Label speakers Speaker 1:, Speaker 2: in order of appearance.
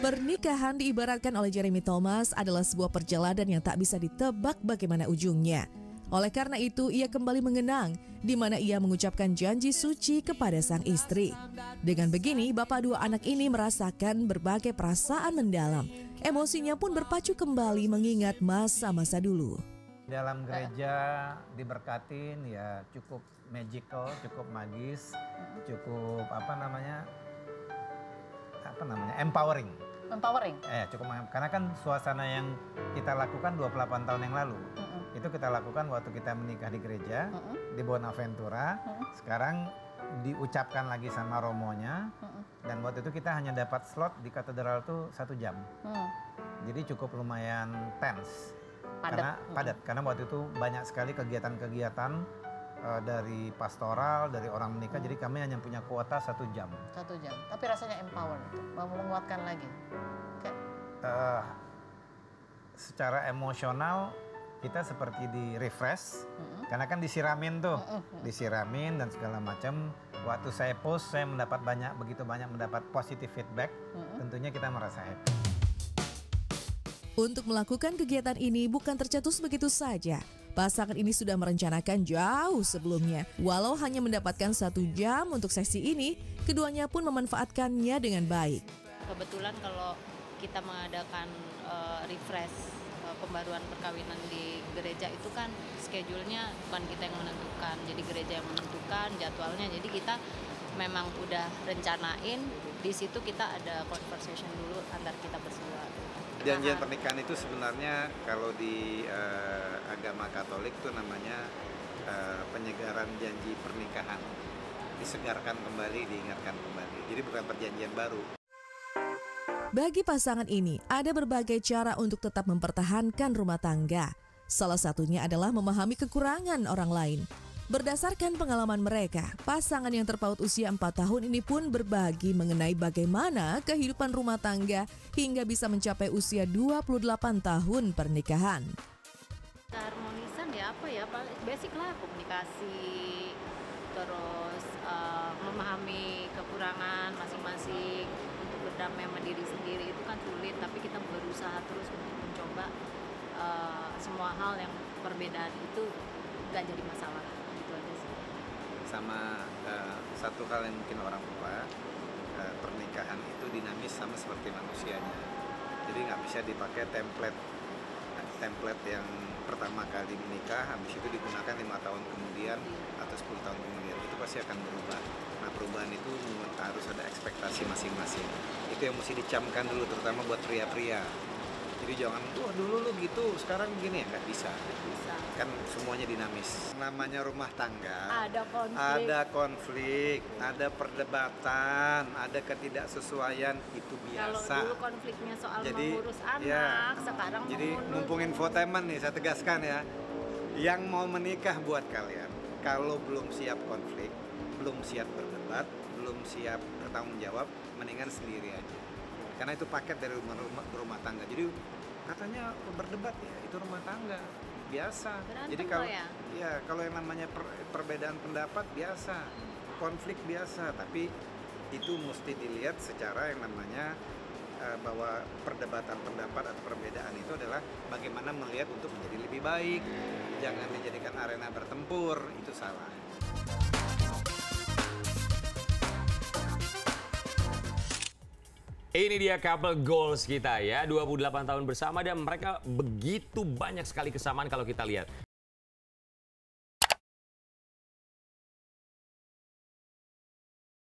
Speaker 1: Pernikahan diibaratkan oleh Jeremy Thomas adalah sebuah perjalanan yang tak bisa ditebak bagaimana ujungnya. Oleh karena itu, ia kembali mengenang di mana ia mengucapkan janji suci kepada sang istri. Dengan begini, bapak dua anak ini merasakan berbagai perasaan mendalam. Emosinya pun berpacu kembali mengingat masa-masa dulu.
Speaker 2: Dalam gereja diberkatin ya cukup magical, cukup magis, cukup empowering. Cukup, karena kan suasana yang kita lakukan 28 tahun yang lalu. Itu kita lakukan waktu kita menikah di gereja di Bonaventura. Sekarang diucapkan lagi sama romonya. Dan waktu itu kita hanya dapat slot di katedral tuh 1 jam. Jadi cukup lumayan tense. Padat. Karena waktu itu banyak sekali kegiatan-kegiatan dari pastoral, dari orang menikah. Jadi kami hanya punya kuota 1 jam.
Speaker 3: 1 jam. Tapi rasanya empower itu, menguatkan lagi.
Speaker 2: Secara emosional kita seperti di refresh, karena kan disiramin tuh, disiramin dan segala macam. Waktu saya post, saya begitu banyak mendapat positive feedback. Tentunya kita merasa happy.
Speaker 1: Untuk melakukan kegiatan ini bukan tercetus begitu saja. Pasangan ini sudah merencanakan jauh sebelumnya. Walau hanya mendapatkan 1 jam untuk sesi ini, keduanya pun memanfaatkannya dengan baik.
Speaker 4: Kebetulan kalau kita mengadakan refresh pembaruan perkawinan di gereja itu kan schedule-nya bukan kita yang menentukan, jadi gereja yang menentukan jadwalnya. Jadi kita memang udah rencanain, di situ kita ada conversation dulu antar kita berdua.
Speaker 2: Janjian pernikahan itu sebenarnya kalau di agama Katolik itu namanya penyegaran janji pernikahan. Disegarkan kembali, diingatkan kembali. Jadi bukan perjanjian baru.
Speaker 1: Bagi pasangan ini, ada berbagai cara untuk tetap mempertahankan rumah tangga. Salah satunya adalah memahami kekurangan orang lain. Berdasarkan pengalaman mereka, pasangan yang terpaut usia 4 tahun ini pun berbagi mengenai bagaimana kehidupan rumah tangga hingga bisa mencapai usia 28 tahun pernikahan.
Speaker 4: Keharmonisan ya basic lah, komunikasi, terus memahami kekurangan masing-masing. Berdamai sama diri sendiri itu kan sulit, tapi kita berusaha terus untuk mencoba semua hal yang perbedaan itu nggak jadi masalah, gitu aja sih.
Speaker 2: Sama satu hal yang mungkin orang lupa, pernikahan itu dinamis sama seperti manusianya. Jadi nggak bisa dipakai template yang pertama kali menikah, habis itu digunakan 5 tahun kemudian atau 10 tahun kemudian, itu pasti akan berubah. Nah, perubahan itu harus ada ekspektasi masing-masing. Itu yang mesti dicamkan dulu, terutama buat pria-pria. Jadi jangan, dulu lu gitu, sekarang gini ya, nggak bisa. Kan semuanya dinamis. Namanya rumah tangga, ada konflik, ada perdebatan, ada ketidaksesuaian, itu biasa.
Speaker 4: Kalau dulu konfliknya soal mengurus anak, sekarang
Speaker 2: jadi mumpung infotainment nih, saya tegaskan ya, yang mau menikah buat kalian, kalau belum siap konflik, belum siap berdebat, belum siap bertanggung jawab, mendingan sendiri aja. Karena itu paket dari rumah tangga. Jadi katanya berdebat ya, itu rumah tangga biasa.
Speaker 4: Berantem.
Speaker 2: Jadi kalau yang namanya perbedaan pendapat biasa, konflik biasa, tapi itu mesti dilihat secara yang namanya bahwa perdebatan pendapat atau perbedaan itu adalah bagaimana melihat untuk menjadi lebih baik. Jangan dijadikan arena bertempur, itu salah.
Speaker 5: Ini dia couple goals kita ya, 28 tahun bersama dan mereka begitu banyak sekali kesamaan kalau kita lihat.